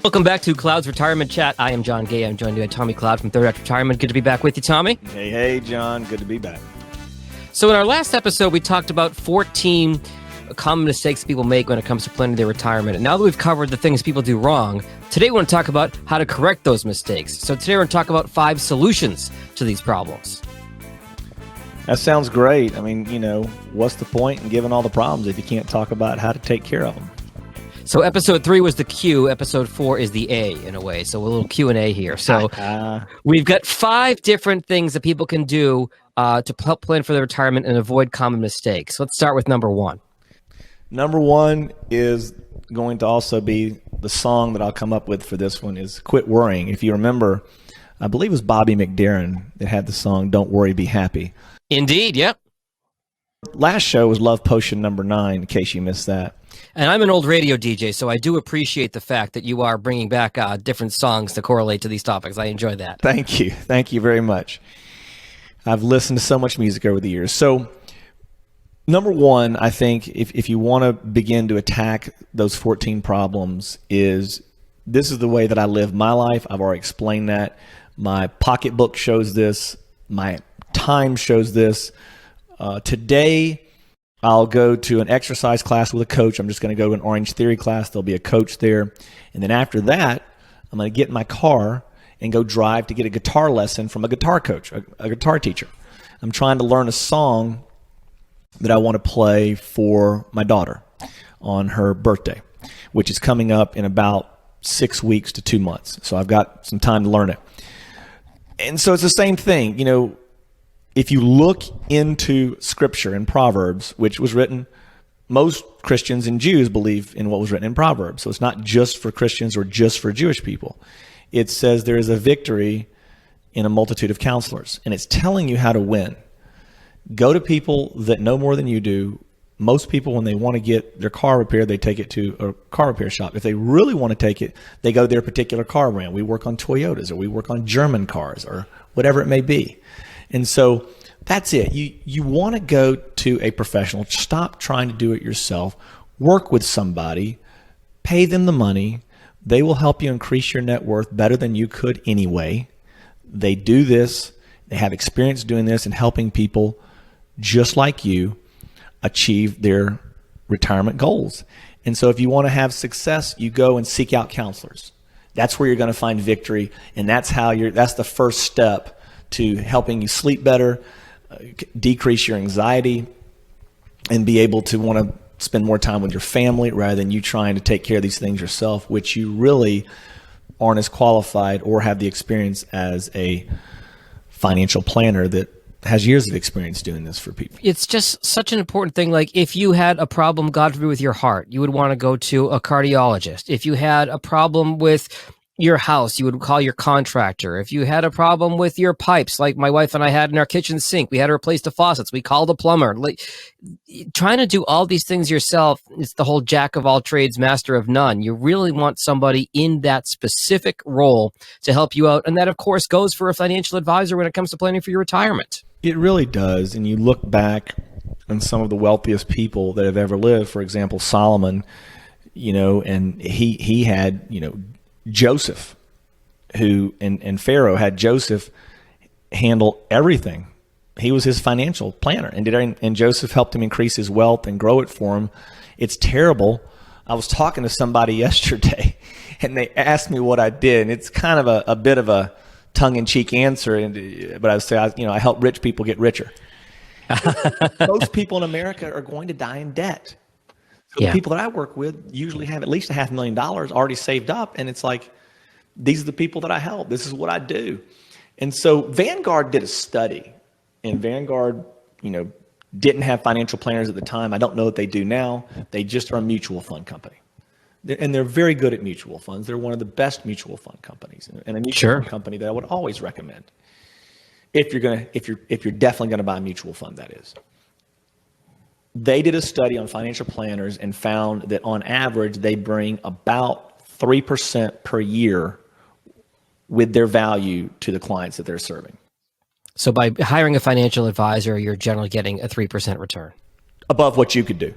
Welcome back to Cloud's Retirement Chat. I am John Gay. I'm joined by Tommy Cloud from Third Act Retirement. Good to be back with you, Tommy. Hey, John. Good to be back. So in our last episode, we talked about 14 common mistakes people make when it comes to planning their retirement. And now that we've covered the things people do wrong, today we want to talk about how to correct those mistakes. So today we're going to talk about 5 solutions to these problems. That sounds great. I mean, what's the point in giving all the problems if you can't talk about how to take care of them? So episode 3 was the Q. Episode 4 is the A, in a way. So a little Q&A here. So we've got 5 different things that people can do to help plan for their retirement and avoid common mistakes. Let's start with number 1. Number 1 is going to also be the song that I'll come up with for this one is Quit Worrying. If you remember, I believe it was Bobby McDarren that had the song Don't Worry, Be Happy. Indeed, yep. Last show was Love Potion number 9, in case you missed that. And I'm an old radio DJ, so I do appreciate the fact that you are bringing back different songs to correlate to these topics. I enjoy that. Thank you. Thank you very much. I've listened to so much music over the years. So number 1, I think, if you want to begin to attack those 14 problems, is this is the way that I live my life. I've already explained that. My pocketbook shows this. My time shows this. Today, I'll go to an exercise class with a coach. I'm just going to go to an Orange Theory class. There'll be a coach there. And then after that, I'm going to get in my car and go drive to get a guitar lesson from a guitar coach, a guitar teacher. I'm trying to learn a song that I want to play for my daughter on her birthday, which is coming up in about 6 weeks to 2 months. So I've got some time to learn it. And so it's the same thing. If you look into Scripture in Proverbs, which was written, most Christians and Jews believe in what was written in Proverbs. So it's not just for Christians or just for Jewish people. It says there is a victory in a multitude of counselors, and it's telling you how to win. Go to people that know more than you do. Most people, when they want to get their car repaired, they take it to a car repair shop. If they really want to take it, they go to their particular car brand. We work on Toyotas, or we work on German cars, or whatever it may be. And so that's it. You want to go to a professional. Stop trying to do it yourself. Work with somebody. Pay them the money. They will help you increase your net worth better than you could anyway. They do this. They have experience doing this and helping people just like you achieve their retirement goals. And so if you want to have success, you go and seek out counselors. That's where you're going to find victory, and that's the first step to helping you sleep better, decrease your anxiety, and be able to want to spend more time with your family rather than you trying to take care of these things yourself, which you really aren't as qualified or have the experience as a financial planner that has years of experience doing this for people. It's just such an important thing. Like if you had a problem, God forbid, with your heart, you would want to go to a cardiologist. If you had a problem with your house, you would call your contractor. If you had a problem with your pipes, like my wife and I had in our kitchen sink, we had to replace the faucets. We called a plumber. Like, trying to do all these things yourself, it's the whole jack of all trades, master of none. You really want somebody in that specific role to help you out. And that, of course, goes for a financial advisor when it comes to planning for your retirement. It really does. And you look back on some of the wealthiest people that have ever lived, for example, Solomon, and he had, Joseph, who and Pharaoh had Joseph handle everything. He was his financial planner, and Joseph helped him increase his wealth and grow it for him. It's terrible. I was talking to somebody yesterday, and they asked me what I did, and it's kind of a bit of a tongue-in-cheek answer, but I would say I help rich people get richer. Most people in America are going to die in debt. So the people that I work with usually have at least $500,000 already saved up, and it's like, these are the people that I help. This is what I do. And so Vanguard did a study, and Vanguard, didn't have financial planners at the time. I don't know what they do now. They just are a mutual fund company. And they're very good at mutual funds. They're one of the best mutual fund companies, and a mutual fund company that I would always recommend if you're definitely going to buy a mutual fund, that is. They did a study on financial planners and found that on average, they bring about 3% per year with their value to the clients that they're serving. So by hiring a financial advisor, you're generally getting a 3% return. Above what you could do.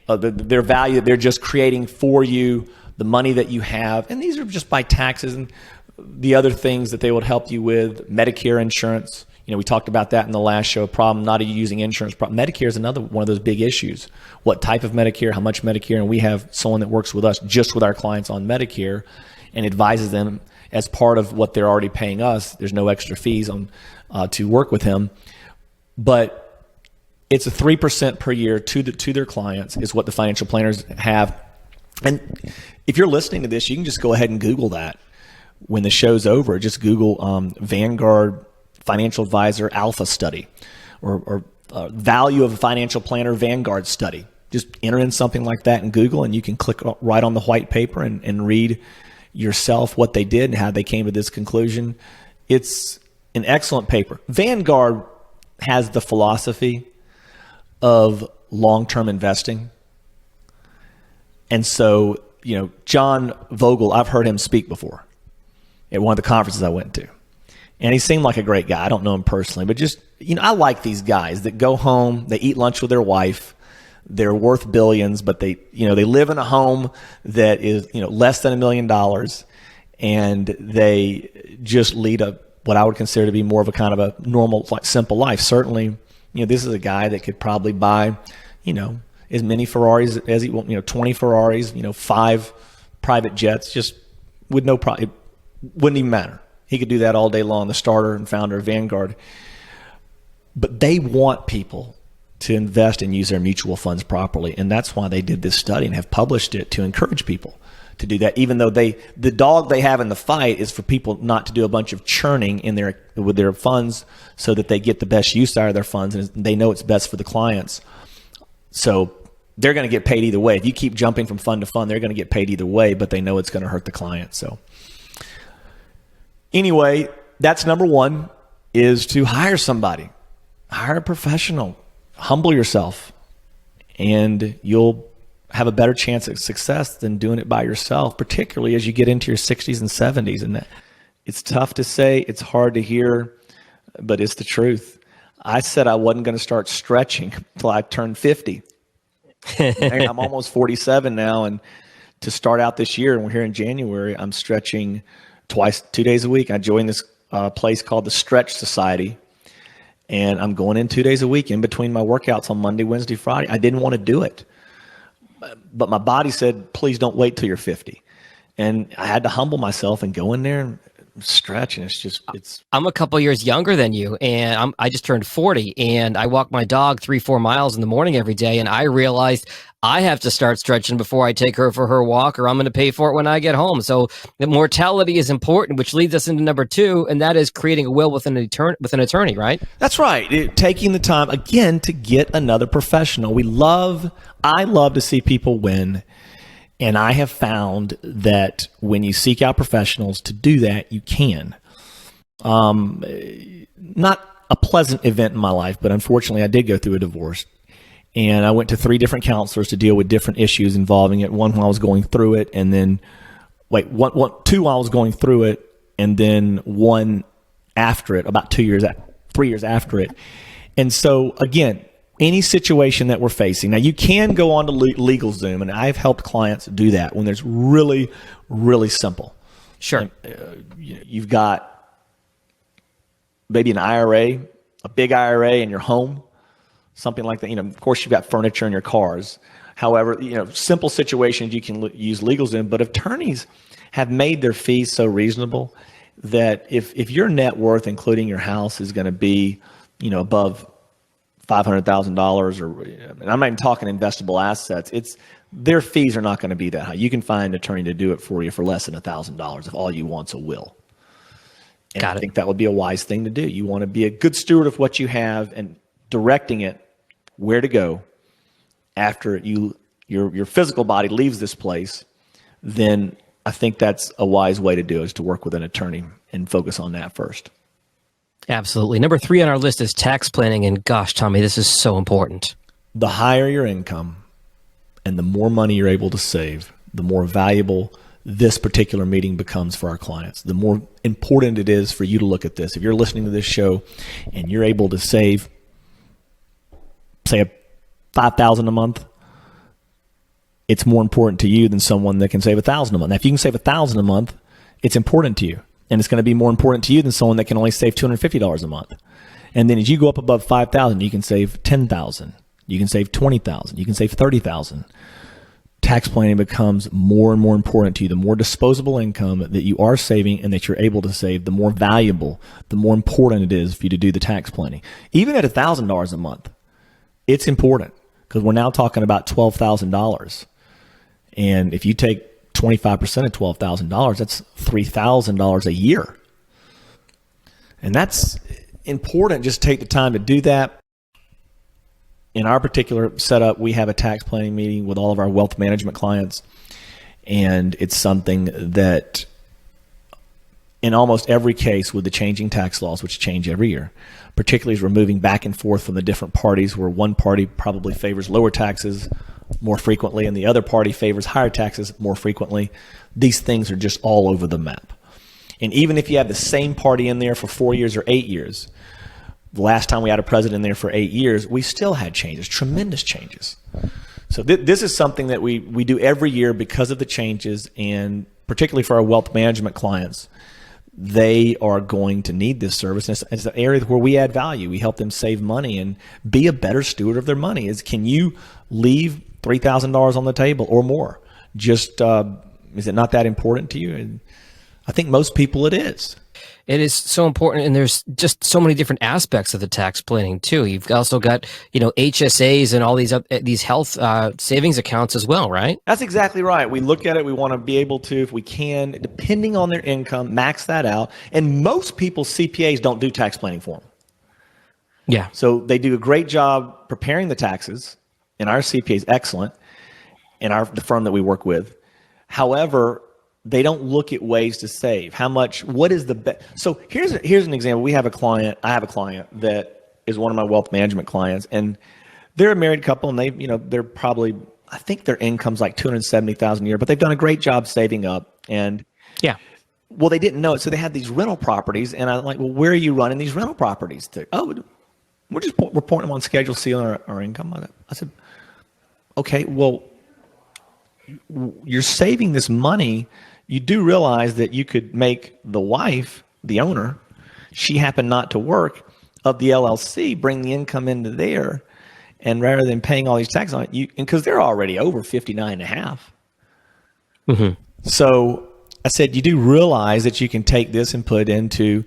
their value that they're just creating for you, the money that you have. And these are just by taxes and the other things that they would help you with. Medicare insurance. We talked about that in the last show. Problem not using insurance. Medicare is another one of those big issues. What type of Medicare, how much Medicare, and we have someone that works with us just with our clients on Medicare and advises them as part of what they're already paying us. There's no extra fees on to work with him, but it's a 3% per year to their clients is what the financial planners have. And if you're listening to this, you can just go ahead and Google that when the show's over. Just Google Vanguard Financial Advisor Alpha Study or Value of a Financial Planner Vanguard Study. Just enter in something like that in Google, and you can click right on the white paper and read yourself what they did and how they came to this conclusion. It's an excellent paper. Vanguard has the philosophy of long-term investing. And so, John Vogel, I've heard him speak before at one of the conferences I went to. And he seemed like a great guy. I don't know him personally, but just, I like these guys that go home, they eat lunch with their wife, they're worth billions, but they live in a home that is, less than $1 million, and they just lead what I would consider to be more of a kind of a normal, simple life. Certainly, this is a guy that could probably buy, as many Ferraris as he wants, 20 Ferraris, 5 private jets, just with no problem. It wouldn't even matter. He could do that all day long, the starter and founder of Vanguard. But they want people to invest and use their mutual funds properly. And that's why they did this study and have published it to encourage people to do that, even though the dog they have in the fight is for people not to do a bunch of churning with their funds so that they get the best use out of their funds, and they know it's best for the clients. So they're going to get paid either way. If you keep jumping from fund to fund, they're going to get paid either way, but they know it's going to hurt the client. So anyway, that's number one, is to hire somebody. Hire a professional. Humble yourself, and you'll have a better chance at success than doing it by yourself, particularly as you get into your 60s and 70s. And it's tough to say, it's hard to hear, but it's the truth. I said I wasn't going to start stretching until I turned 50. And I'm almost 47 now, and to start out this year, and we're here in January, I'm stretching 2 days a week. I joined this place called the Stretch Society, and I'm going in 2 days a week in between my workouts on Monday, Wednesday, Friday. I didn't want to do it, but my body said, please don't wait till you're 50. And I had to humble myself and go in there and stretch, and it's. I'm a couple years younger than you, and I just turned 40, and I walk my dog 3-4 miles in the morning every day, and I realized I have to start stretching before I take her for her walk, or I'm going to pay for it when I get home. So the mortality is important, which leads us into number 2, and that is creating a will with an attorney, right? That's right. Taking the time, again, to get another professional. I love to see people win, and I have found that when you seek out professionals to do that, you can. Not a pleasant event in my life, but unfortunately I did go through a divorce. And I went to 3 different counselors to deal with different issues involving it. One while I was going through it, and then, 2 while I was going through it, and then 1 after it, about 3 years after it. And so, again, any situation that we're facing. Now, you can go on to LegalZoom, and I've helped clients do that when there's really, really simple. Sure. You've got maybe an IRA, a big IRA in your home. Something like that. Of course, you've got furniture in your cars. However, simple situations you can use LegalZoom, but attorneys have made their fees so reasonable that if your net worth, including your house, is going to be, above $500,000, and I'm not even talking investable assets, their fees are not going to be that high. You can find an attorney to do it for you for less than $1,000 if all you want's a will. And I think that would be a wise thing to do. You want to be a good steward of what you have and directing it where to go after your physical body leaves this place. Then I think that's a wise way to do it, is to work with an attorney and focus on that first. Absolutely. Number 3 on our list is tax planning. And gosh, Tommy, this is so important. The higher your income and the more money you're able to save, the more valuable this particular meeting becomes for our clients. The more important it is for you to look at this. If you're listening to this show and you're able to save, say, $5,000 a month, it's more important to you than someone that can save $1,000 a month. Now, if you can save $1,000 a month, it's important to you. And it's going to be more important to you than someone that can only save $250 a month. And then as you go up above $5,000, you can save $10,000. You can save $20,000. You can save $30,000. Tax planning becomes more and more important to you. The more disposable income that you are saving and that you're able to save, the more valuable, the more important it is for you to do the tax planning. Even at $1,000 a month, it's important because we're now talking about $12,000. And if you take 25% of $12,000, that's $3,000 a year. And that's important. Just take the time to do that. In our particular setup, we have a tax planning meeting with all of our wealth management clients. And it's something that in almost every case with the changing tax laws, which change every year, particularly as we're moving back and forth from the different parties where one party probably favors lower taxes more frequently and the other party favors higher taxes more frequently, these things are just all over the map. And even if you have the same party in there for 4 years or 8 years, the last time we had a president in there for 8 years, we still had changes, tremendous changes. So this is something that we do every year because of the changes, and particularly for our wealth management clients, they are going to need this service. And it's an area where we add value. We help them save money and be a better steward of their money. Can you leave $3,000 on the table or more? Just is it not that important to you? And I think most people it is. It is so important, and there's just so many different aspects of the tax planning too. You've also got, HSAs and all these health savings accounts as well, right? That's exactly right. We look at it. We want to be able to, if we can, depending on their income, max that out. And most people's CPAs don't do tax planning for them. Yeah. So they do a great job preparing the taxes, and our CPA is excellent in the firm that we work with. However, they don't look at ways to save. What is the best? So here's an example. I have a client that is one of my wealth management clients, and they're a married couple, and they're probably, I think their income's like $270,000 a year, but they've done a great job saving up. And yeah, well, they didn't know it. So they had these rental properties, and I'm like, well, where are you running these rental properties to? Oh, we're pointing them on Schedule C on our income. I said, okay, well, you're saving this money. You do realize that you could make the wife, the owner, she happened not to work, of the LLC, bring the income into there, and rather than paying all these taxes on it, because they're already over 59 and a half. Mm-hmm. So I said, you do realize that you can take this and put into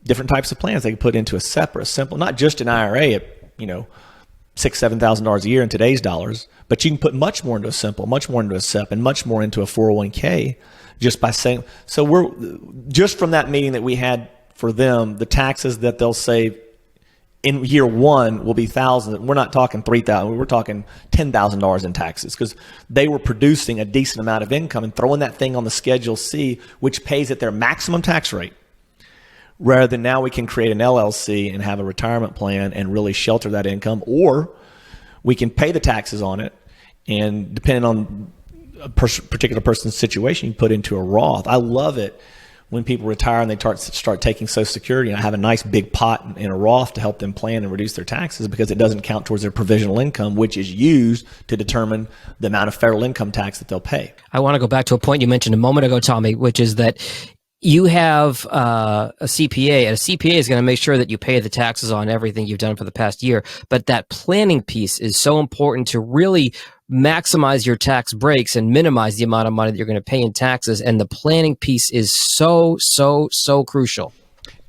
different types of plans. They can put into a separate, simple, not just an IRA at, $6,000-7,000 a year in today's dollars, but you can put much more into a simple, much more into a SEP, and much more into a 401k just by saying. So we're just from that meeting that we had for them, the taxes that they'll save in year one will be thousands. We're not talking $3,000. We're talking $10,000 in taxes because they were producing a decent amount of income and throwing that thing on the Schedule C, which pays at their maximum tax rate. Rather than now we can create an LLC and have a retirement plan and really shelter that income, or we can pay the taxes on it, and depending on a particular person's situation, you put into a Roth. I love it when people retire and they start taking Social Security, and I have a nice big pot in a Roth to help them plan and reduce their taxes because it doesn't count towards their provisional income, which is used to determine the amount of federal income tax that they'll pay. I want to go back to a point you mentioned a moment ago, Tommy, which is that you have a CPA, and a CPA is going to make sure that you pay the taxes on everything you've done for the past year. But that planning piece is so important to really maximize your tax breaks and minimize the amount of money that you're going to pay in taxes. And the planning piece is so crucial.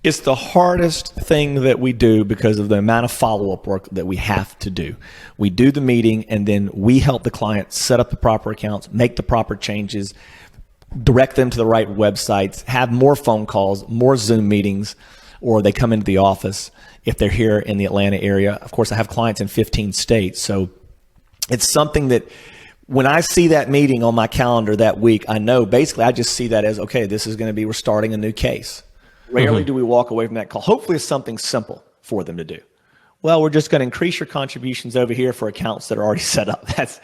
It's the hardest thing that we do because of the amount of follow-up work that we have to do. We do the meeting, and then we help the client set up the proper accounts, make the proper changes, direct them to the right websites, have more phone calls, more Zoom meetings, or they come into the office if they're here in the Atlanta area. Of course, I have clients in 15 states. So it's something that when I see that meeting on my calendar that week, I know basically I just see that as, okay, this is going to be, we're starting a new case. Rarely do we walk away from that call. Hopefully it's something simple for them to do. Well, we're just going to increase your contributions over here for accounts that are already set up. That's,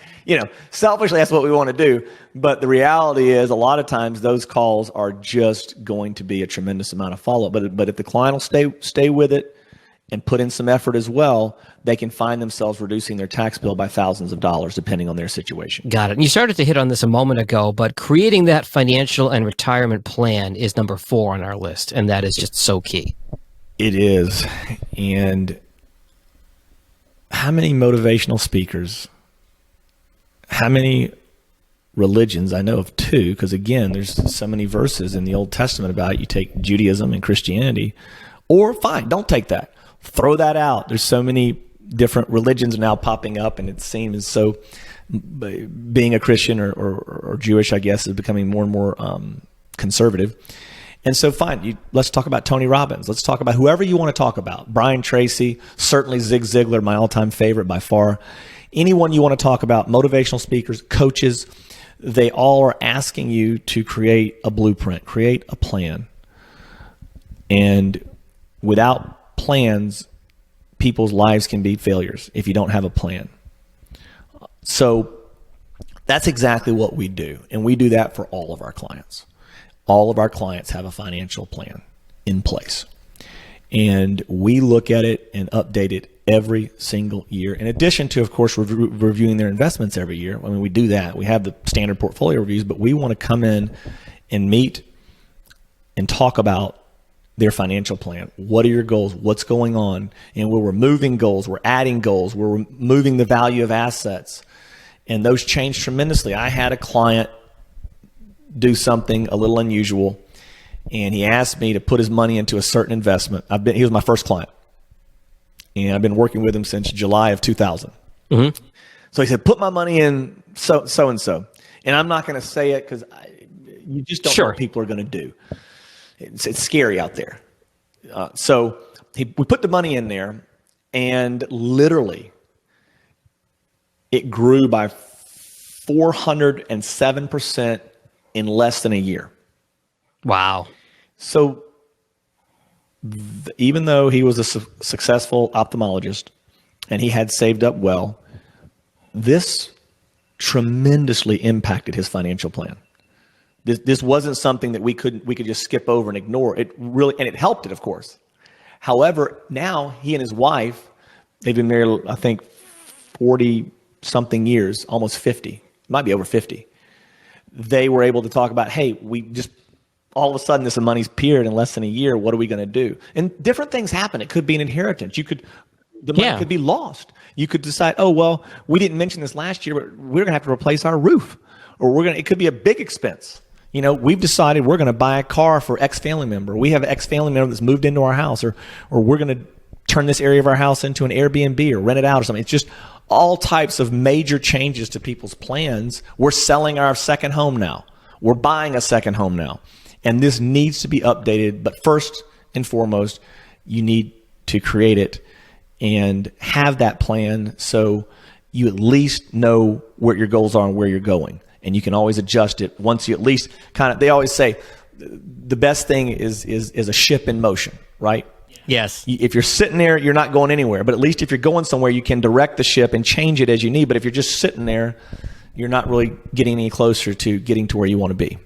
selfishly, that's what we want to do. But the reality is a lot of times those calls are just going to be a tremendous amount of follow-up. But if the client will stay with it and put in some effort as well, they can find themselves reducing their tax bill by thousands of dollars, depending on their situation. Got it. And you started to hit on this a moment ago, but creating that financial and retirement plan is number 4 on our list, and that is just so key. It is. And how many motivational speakers, how many religions, I know of 2, because again, there's so many verses in the Old Testament about it. You take Judaism and Christianity, or fine, don't take that. Throw that out. There's so many different religions now popping up, and it seems so being a Christian or Jewish, I guess, is becoming more and more conservative. And so fine, let's talk about Tony Robbins. Let's talk about whoever you want to talk about. Brian Tracy, certainly Zig Ziglar, my all-time favorite by far. Anyone you want to talk about, motivational speakers, coaches, they all are asking you to create a blueprint, create a plan. And without plans, people's lives can be failures if you don't have a plan. So that's exactly what we do. And we do that for all of our clients. All of our clients have a financial plan in place. And we look at it and update it every single year. In addition to, of course, reviewing their investments every year. I mean, we do that. We have the standard portfolio reviews, but we want to come in and meet and talk about their financial plan. What are your goals? What's going on? And we're removing goals. We're adding goals. We're removing the value of assets. And those change tremendously. I had a client do something a little unusual, and he asked me to put his money into a certain investment. He was my first client, and I've been working with him since July of 2000. Mm-hmm. So he said, put my money in so-and-so. And I'm not going to say it because you just don't know what people are going to do. It's scary out there. So we put the money in there, and literally it grew by 407% in less than a year. Wow. So even though he was a successful ophthalmologist and he had saved up well, this tremendously impacted his financial plan. This wasn't something that we could just skip over and ignore. It really, and it helped it, of course. However, now he and his wife, they've been married, I think, 40-something years, almost 50. Might be over 50. They were able to talk about, hey, we just, all of a sudden this money's appeared in less than a year. What are we going to do? And different things happen. It could be an inheritance. The money could be lost. You could decide, oh, well, we didn't mention this last year, but we're going to have to replace our roof. Or it could be a big expense. You know, we've decided we're going to buy a car for X family member. We have an X family member that's moved into our house, or we're going to turn this area of our house into an Airbnb or rent it out or something. It's just all types of major changes to people's plans. We're selling our second home now. We're buying a second home now. And this needs to be updated. But first and foremost, you need to create it and have that plan so you at least know what your goals are and where you're going. And you can always adjust it once you at least they always say the best thing is a ship in motion, right? Yes. If you're sitting there, you're not going anywhere. But at least if you're going somewhere, you can direct the ship and change it as you need. But if you're just sitting there, you're not really getting any closer to getting to where you want to be.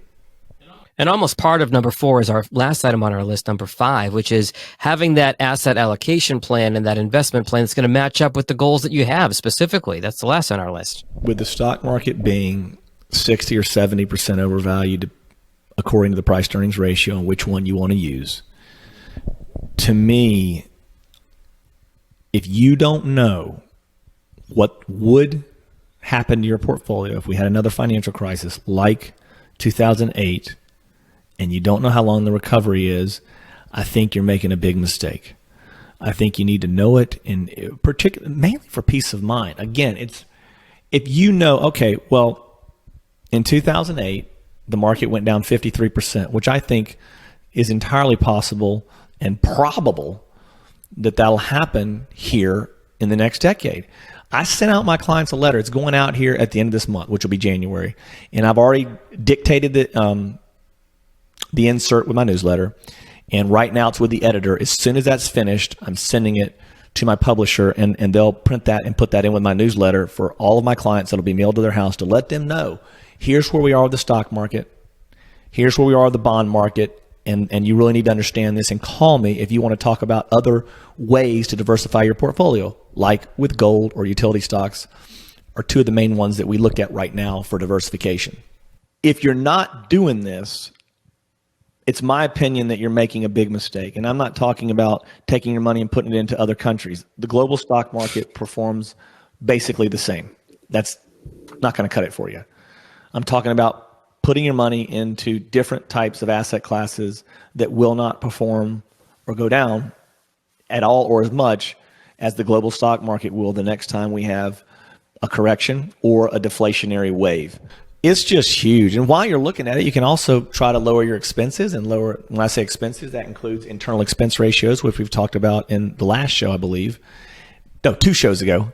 And almost part of number 4 is our last item on our list, number 5, which is having that asset allocation plan and that investment plan that's going to match up with the goals that you have specifically. That's the last on our list. With the stock market being 60 or 70% overvalued according to the price to earnings ratio and which one you want to use, to me, if you don't know what would happen to your portfolio if we had another financial crisis like 2008, and you don't know how long the recovery is, I think you're making a big mistake. I think you need to know it, and mainly for peace of mind. Again, it's if you know, okay, well, in 2008, the market went down 53%, which I think is entirely possible and probable that that'll happen here in the next decade. I sent out my clients a letter. It's going out here at the end of this month, which will be January. And I've already dictated the insert with my newsletter. And right now it's with the editor. As soon as that's finished, I'm sending it to my publisher, and they'll print that and put that in with my newsletter for all of my clients. That'll be mailed to their house to let them know, here's where we are with the stock market. Here's where we are with the bond market. and you really need to understand this, and call me if you want to talk about other ways to diversify your portfolio, like with gold or utility stocks are two of the main ones that we look at right now for diversification. If you're not doing this, it's my opinion that you're making a big mistake. And I'm not talking about taking your money and putting it into other countries. The global stock market performs basically the same. That's not going to cut it for you. I'm talking about putting your money into different types of asset classes that will not perform or go down at all or as much as the global stock market will the next time we have a correction or a deflationary wave. It's just huge. And while you're looking at it, you can also try to lower your expenses and lower, when I say expenses, that includes internal expense ratios, which we've talked about in the last show, I believe. No, 2 shows ago.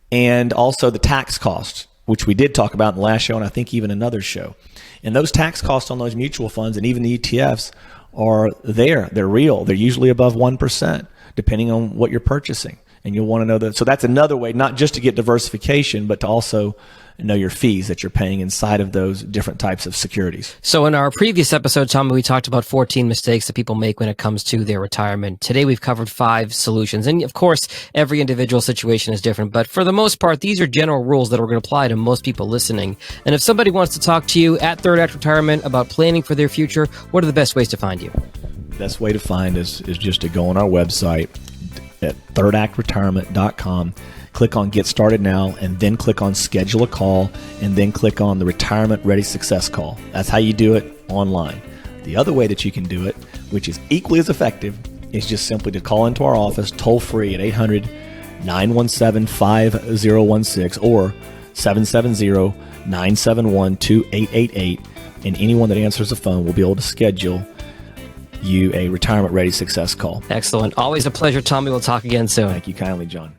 And also the tax cost, which we did talk about in the last show, and I think even another show. And those tax costs on those mutual funds and even the ETFs are there. They're real. They're usually above 1%, depending on what you're purchasing. And you'll want to know that. So that's another way, not just to get diversification, but to also know your fees that you're paying inside of those different types of securities. So in our previous episode, Tommy, we talked about 14 mistakes that people make when it comes to their retirement. Today, we've covered 5 solutions. And of course, every individual situation is different. But for the most part, these are general rules that are going to apply to most people listening. And if somebody wants to talk to you at Third Act Retirement about planning for their future, what are the best ways to find you? Best way to find us is just to go on our website at thirdactretirement.com. Click on Get Started Now, and then click on Schedule a Call, and then click on the Retirement Ready Success Call. That's how you do it online. The other way that you can do it, which is equally as effective, is just simply to call into our office toll free at 800-917-5016 or 770-971-2888. And anyone that answers the phone will be able to schedule you a Retirement Ready Success Call. Excellent. Always a pleasure, Tommy. We'll talk again soon. Thank you kindly, John.